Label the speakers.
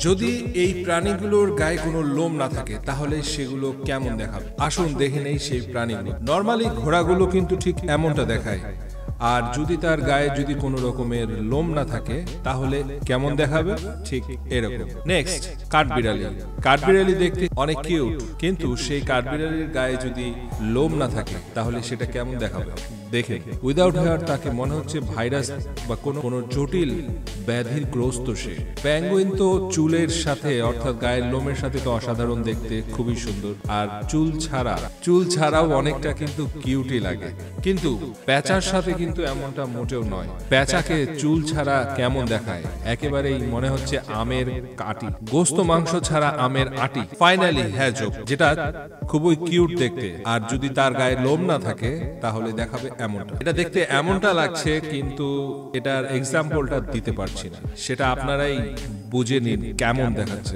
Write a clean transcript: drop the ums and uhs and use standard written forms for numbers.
Speaker 1: যদি এই প্রাণীগুলোর গায়ে কোনো লোম না থাকে তাহলে সেগুলো কেমন দেখাবে? আসুন দেখে নেই সেই প্রাণীগুলো। নর্মালি ঘোড়াগুলো কিন্তু ঠিক এমনটা দেখায়, আর যদি তার গায়ে যদি কোনো রকমের লোম না থাকে তাহলে কেমন দেখাবে? ঠিক এরকম। নেক্সট, কাঠবিড়ালি। কাঠবিড়ালি দেখতে অনেক কিউট, কিন্তু সেই কাঠবিড়ালির গায়ে যদি লোম না থাকে তাহলে সেটা কেমন দেখাবে? দেখে উইদাউট হেয়ার তাকে মনে হচ্ছে ভাইরাস বা কোনো জটিল ব্যাধির গ্রস্ত সে। পেঙ্গুইন তো চুলের সাথে অর্থাৎ গায়ের লোমের সাথে তো অসাধারণ দেখতে, খুবই সুন্দর, আর চুল ছাড়াও অনেকটা কিন্তু কিউটই লাগে। কিন্তু প্যাঁচার সাথে কিন্তু এমনটা মোটেও নয়। প্যাঁচাকে চুল ছাড়া কেমন দেখায়? একেবারেই মনে হচ্ছে আমের আটি, গোস্ত মাংস ছাড়া আমের আটি। ফাইনালি হ্যাজক, যেটা খুবই কিউট দেখতে, আর যদি তার গায়ে লোম না থাকে তাহলে দেখাবে এমনটা। এটা দেখতে এমনটা লাগছে, কিন্তু এটার এক্সাম্পলটা দিতে পারছি না, সেটা আপনারাই বুঝে নিন কেমন দেখাচ্ছে।